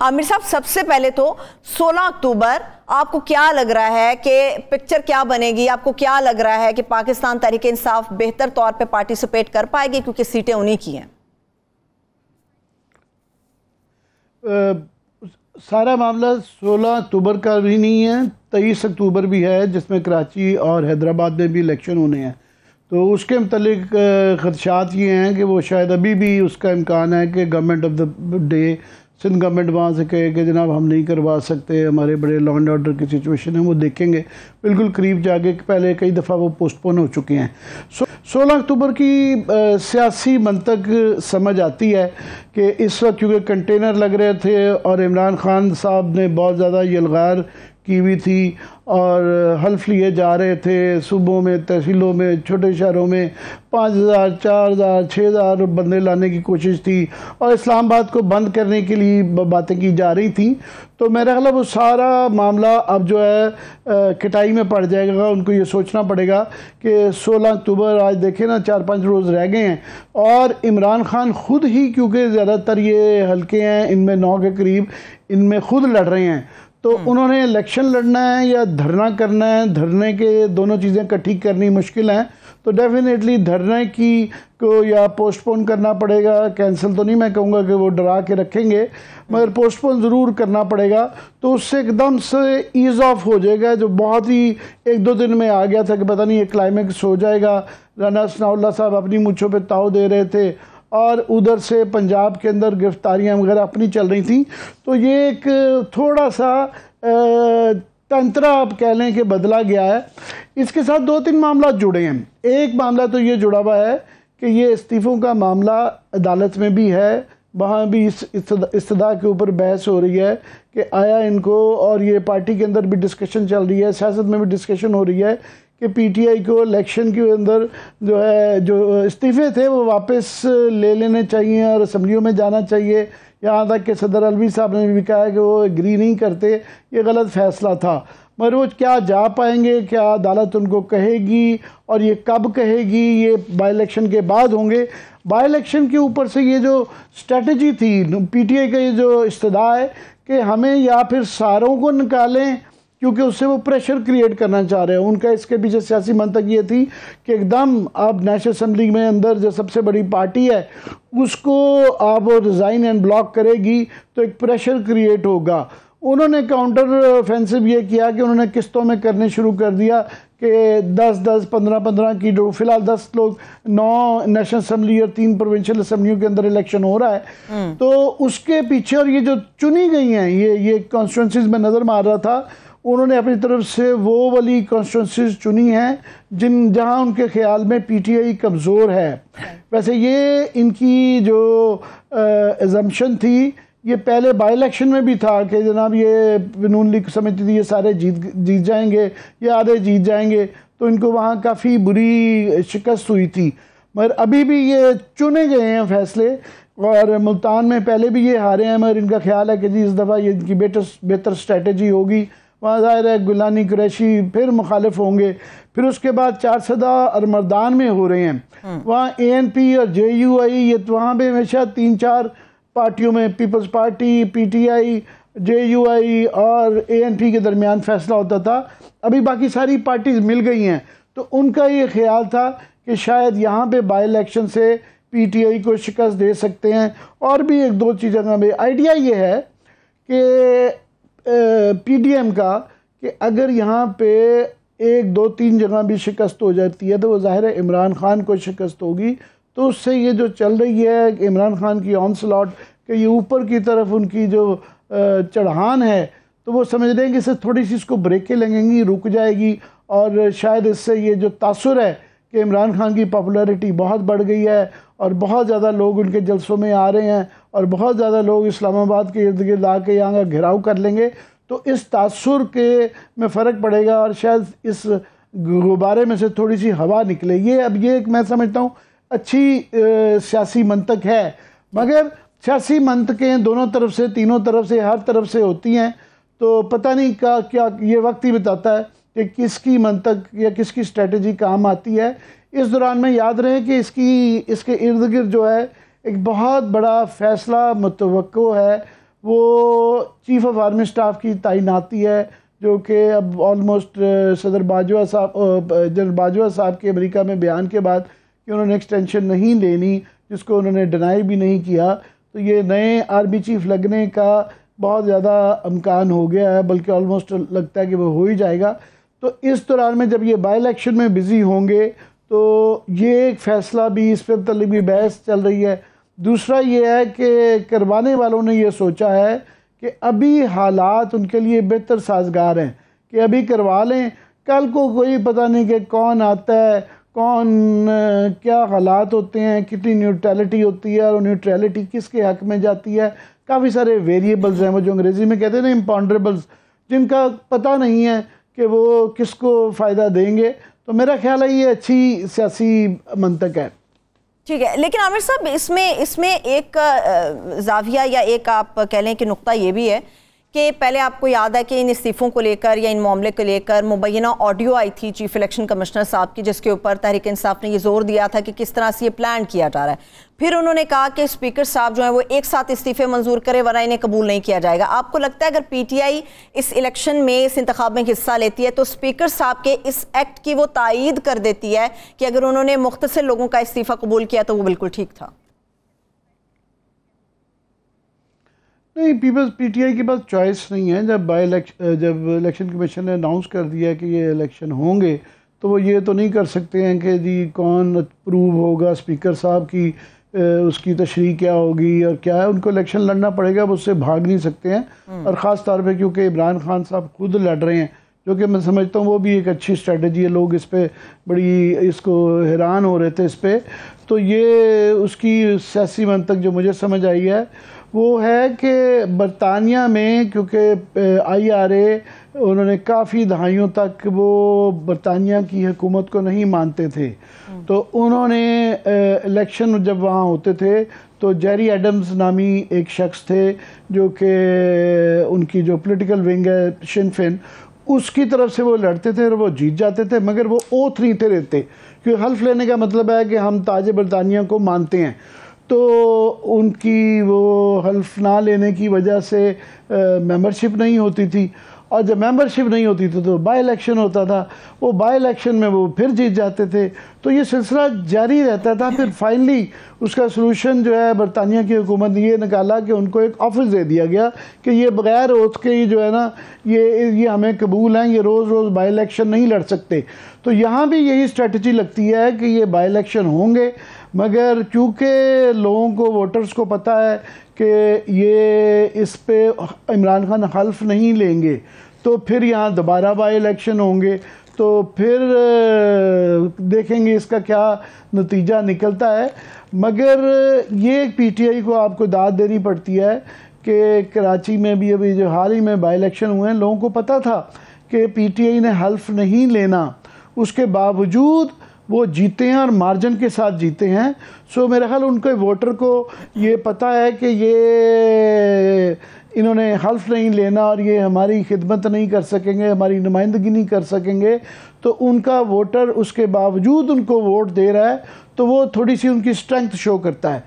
आमिर साहब, सबसे पहले तो 16 अक्टूबर आपको क्या लग रहा है कि पिक्चर क्या बनेगी? आपको क्या लग रहा है कि पाकिस्तान तहरीक इंसाफ बेहतर तौर पे पार्टिसिपेट कर पाएगी क्योंकि सीटें उन्हीं की हैं? सारा मामला 16 अक्टूबर का भी नहीं है, 23 अक्टूबर भी है, जिसमें कराची और हैदराबाद में भी इलेक्शन होने हैं। तो उसके मतलब ख़दशात ये हैं कि वो शायद अभी भी उसका इम्कान है कि government of the day Sindh government वहाँ से कहे कि जनाब हम नहीं करवा सकते, हमारे बड़े लॉ एंड ऑर्डर की सिचुएशन है, वो देखेंगे। बिल्कुल करीब जाके पहले कई दफ़ा वो पोस्टपोन हो चुके हैं। 16 अक्टूबर की सियासी मंतक समझ आती है कि इस वक्त क्योंकि कंटेनर लग रहे थे और इमरान खान साहब ने बहुत ज़्यादा यलगार की हुई थी और हल्फ लिए जा रहे थे, सूबों में, तहसीलों में, छोटे शहरों में 5000, 4000, 6000 बंदे लाने की कोशिश थी और इस्लामाबाद को बंद करने के लिए बातें की जा रही थी। तो मेरा ख्याल है वो सारा मामला अब जो है कटाई में पड़ जाएगा। उनको ये सोचना पड़ेगा कि 16 अक्टूबर आज देखें ना, 4-5 रोज़ रह गए हैं और इमरान खान ख़ुद ही, क्योंकि ज़्यादातर ये हल्के हैं, इनमें 9 के करीब इनमें खुद लड़ रहे हैं, तो उन्होंने इलेक्शन लड़ना है या धरना करना है। धरने के दोनों चीज़ें इकट्ठी करनी मुश्किल हैं, तो डेफिनेटली धरने की को या पोस्टपोन करना पड़ेगा। कैंसिल तो नहीं मैं कहूँगा कि वो डरा के रखेंगे, मगर पोस्टपोन ज़रूर करना पड़ेगा। तो उससे एकदम से ईज़ ऑफ हो जाएगा, जो बहुत ही 1-2 दिन में आ गया था कि पता नहीं ये क्लाइमेक्स हो जाएगा। राना सनाउल्लाह साहब अपनी मुँछों पे ताव दे रहे थे और उधर से पंजाब के अंदर गिरफ्तारियां वगैरह अपनी चल रही थी। तो ये एक थोड़ा सा तंत्र आप कह लें कि बदला गया है। इसके साथ 2-3 मामला जुड़े हैं। एक मामला तो ये जुड़ा हुआ है कि ये इस्तीफ़ों का मामला अदालत में भी है, वहाँ भी इस इस्तदा के ऊपर बहस हो रही है कि आया इनको, और ये पार्टी के अंदर भी डिस्कशन चल रही है, सियासत में भी डिस्कशन हो रही है कि पीटीआई को इलेक्शन के अंदर जो है जो इस्तीफ़े थे वो वापस ले लेने चाहिए और असम्बलियों में जाना चाहिए। यहाँ तक कि सदर अलवी साहब ने भी कहा कि वो एग्री नहीं करते, ये गलत फ़ैसला था। मगर वो क्या जा पाएंगे, क्या अदालत उनको कहेगी और ये कब कहेगी? ये बाई इलेक्शन के बाद होंगे। बाई इलेक्शन के ऊपर से ये जो स्ट्रेटजी थी पीटीआई का, ये जो इस्तदा है कि हमें या फिर सारों को निकालें, क्योंकि उससे वो प्रेशर क्रिएट करना चाह रहे हैं। उनका इसके पीछे सियासी मंतक ये थी कि एकदम आप नेशनल असम्बली में अंदर जो सबसे बड़ी पार्टी है उसको आप वो रिज़ाइन एंड ब्लॉक करेगी तो एक प्रेशर क्रिएट होगा। उन्होंने काउंटर ऑफेंसिव ये किया कि उन्होंने किस्तों में करने शुरू कर दिया कि 10-10, 15-15 की, जो फिलहाल 10 लोग 9 नेशनल असम्बली और 3 प्रोविंशियल असम्बलियों के अंदर इलेक्शन हो रहा है। तो उसके पीछे, और ये जो चुनी गई हैं ये कॉन्स्टिट्यूंसीज में नज़र मार रहा था, उन्होंने अपनी तरफ से वो वाली कॉन्स्टिट्यूंसीज चुनी हैं जहां उनके ख्याल में पीटीआई कमज़ोर है। वैसे ये इनकी जो एजम्पशन थी, ये पहले बाई इलेक्शन में भी था कि जनाब ये नून लीग समझती थी ये सारे जीत जाएंगे या आधे जीत जाएंगे, तो इनको वहाँ काफ़ी बुरी शिकस्त हुई थी। मगर अभी भी ये चुने गए हैं फैसले, और मुल्तान में पहले भी ये हारे हैं, मगर इनका ख्याल है कि जी इस दफ़ा ये इनकी बेहतर स्ट्रेटजी होगी। वहाँ ज़ाहिर है गुलानी कुरैशी फिर मुखालिफ होंगे। फिर उसके बाद 4 सदा और मर्दान में हो रहे हैं, वहाँ ANP और JUI, ये वहाँ पे हमेशा 3-4 पार्टियों में, पीपल्स पार्टी, PTI, JUI और ANP के दरमियान फैसला होता था। अभी बाकी सारी पार्टीज मिल गई हैं, तो उनका ये ख्याल था कि शायद यहाँ पे बाई इलेक्शन से PTI को शिकस्त दे सकते हैं। और भी 1-2 चीज़ों में आइडिया ये है कि PDM का, कि अगर यहाँ पे 1-2-3 जगह भी शिकस्त हो जाती है तो वो ज़ाहिर है इमरान खान को शिकस्त होगी। तो उससे ये जो चल रही है इमरान खान की ऑनस्लॉट कि ये ऊपर की तरफ उनकी जो चढ़ान है, तो वो समझ रहे हैं कि इससे थोड़ी सी इसको ब्रेकें लगेंगी, रुक जाएगी, और शायद इससे ये जो तासुर है कि इमरान खान की पॉपुलैरिटी बहुत बढ़ गई है और बहुत ज़्यादा लोग उनके जलसों में आ रहे हैं और बहुत ज़्यादा लोग इस्लामाबाद के इर्द गिर्द आके यहाँ का घेराव कर लेंगे, तो इस तासुर के में फ़र्क पड़ेगा और शायद इस गुब्बारे में से थोड़ी सी हवा निकले। ये अब ये एक मैं समझता हूँ अच्छी सियासी मंतक है। मगर सियासी मंतकें दोनों तरफ से, तीनों तरफ से, हर तरफ से होती हैं, तो पता नहीं क्या ये वक्त ही बताता है कि किसकी मंतक या किसकी स्ट्रेटजी काम आती है। इस दौरान में याद रहे कि इसके इर्द गिर्द जो है एक बहुत बड़ा फ़ैसला मुतवक्को है, वो चीफ ऑफ आर्मी स्टाफ की तैनाती है, जो कि अब ऑलमोस्ट सदर बाजवा साहब, जनरल बाजवा साहब के अमेरिका में बयान के बाद कि उन्होंने एक्सटेंशन नहीं लेनी, जिसको उन्होंने डिनाई भी नहीं किया, तो ये नए आर्मी चीफ लगने का बहुत ज़्यादा इम्कान हो गया है, बल्कि ऑलमोस्ट लगता है कि वो हो ही जाएगा। तो इस दौरान में जब ये बाई इलेक्शन में बिज़ी होंगे तो ये एक फ़ैसला भी, इस पर तलब भी बहस चल रही है। दूसरा ये है कि करवाने वालों ने ये सोचा है कि अभी हालात उनके लिए बेहतर साजगार हैं कि अभी करवा लें, कल को कोई पता नहीं कि कौन आता है, कौन क्या हालात होते हैं, कितनी न्यूट्रलिटी होती है और न्यूट्रलिटी किसके हक़ में जाती है। काफ़ी सारे वेरिएबल्स हैं, वो जो अंग्रेज़ी में कहते हैं ना इम्पॉन्डरेबल्स, जिनका पता नहीं है कि वो किसको फ़ायदा देंगे। तो मेरा ख्याल है ये अच्छी सियासी मंतक है। ठीक है, लेकिन आमिर साहब इसमें एक जाविया या एक आप कह लें कि नुक्ता ये भी है कि पहले आपको याद है कि इन इस्तीफ़ों को लेकर या इन मामले को लेकर मुबैना ऑडियो आई थी चीफ इलेक्शन कमिश्नर साहब की, जिसके ऊपर तहरीक इंसाफ ने ये जोर दिया था कि किस तरह से ये प्लान किया जा रहा है। फिर उन्होंने कहा कि स्पीकर साहब जो है वो एक साथ इस्तीफ़े मंजूर करे वरना इन्हें कबूल नहीं किया जाएगा। आपको लगता है अगर PTI इस इलेक्शन में, इस इंतखाब में हिस्सा लेती है तो स्पीकर साहब के इस एक्ट की वो तायीद कर देती है कि अगर उन्होंने मुख्तसर लोगों का इस्तीफ़ा कबूल किया तो वो बिल्कुल ठीक था? नहीं, PTI के पास चॉइस नहीं है। जब इलेक्शन कमीशन ने अनाउंस कर दिया कि ये इलेक्शन होंगे तो वो ये तो नहीं कर सकते हैं कि जी कौन अप्रूव होगा स्पीकर साहब की, उसकी तशरीह क्या होगी और क्या है। उनको इलेक्शन लड़ना पड़ेगा, वो उससे भाग नहीं सकते हैं। और ख़ास तौर पे क्योंकि इमरान खान साहब खुद लड़ रहे हैं, जो कि मैं समझता हूँ वो भी एक अच्छी स्ट्रेटजी है। लोग इस पर बड़ी इसको हैरान हो रहे थे इस पर। तो ये उसकी सियासी मंतक जो मुझे समझ आई है वो है कि बरतानिया में, क्योंकि IRA उन्होंने काफ़ी दहाइयों तक वो बरतानिया की हुकूमत को नहीं मानते थे, तो उन्होंने इलेक्शन जब वहाँ होते थे तो जेरी एडम्स नामी एक शख्स थे जो कि उनकी जो पॉलिटिकल विंग है शिन फेन, उसकी तरफ से वो लड़ते थे और वो जीत जाते थे, मगर वो ओथ नहीं थे रहते, क्योंकि हल्फ लेने का मतलब है कि हम ताज बरतानिया को मानते हैं। तो उनकी वो हल्फ ना लेने की वजह से मेंबरशिप नहीं होती थी, और जब मेंबरशिप नहीं होती थी तो बाई इलेक्शन होता था, वो बाई इलेक्शन में वो फिर जीत जाते थे। तो ये सिलसिला जारी रहता था। फिर फाइनली उसका सलूशन जो है बरतानिया की हुकूमत ने ये निकाला कि उनको एक ऑफिस दे दिया गया कि ये बग़ैर ओथ के ही जो है ना ये हमें कबूल हैं, ये रोज़ रोज़ बाई इलेक्शन नहीं लड़ सकते। तो यहाँ भी यही स्ट्रेटजी लगती है कि ये बाई इलेक्शन होंगे, मगर चूँकि लोगों को, वोटर्स को पता है कि ये इस पे इमरान खान हल्फ नहीं लेंगे, तो फिर यहाँ दोबारा बाई इलेक्शन होंगे, तो फिर देखेंगे इसका क्या नतीजा निकलता है। मगर ये PTI को आपको दाद देनी पड़ती है कि कराची में भी अभी जो हाल ही में बाई इलेक्शन हुए हैं, लोगों को पता था कि PTI ने हल्फ नहीं लेना, उसके बावजूद वो जीते हैं और मार्जिन के साथ जीते हैं। सो मेरा ख्याल उनके वोटर को ये पता है कि ये इन्होंने हल्फ नहीं लेना और ये हमारी खिदमत नहीं कर सकेंगे, हमारी नुमाइंदगी नहीं कर सकेंगे, तो उनका वोटर उसके बावजूद उनको वोट दे रहा है, तो वो थोड़ी सी उनकी स्ट्रेंथ शो करता है।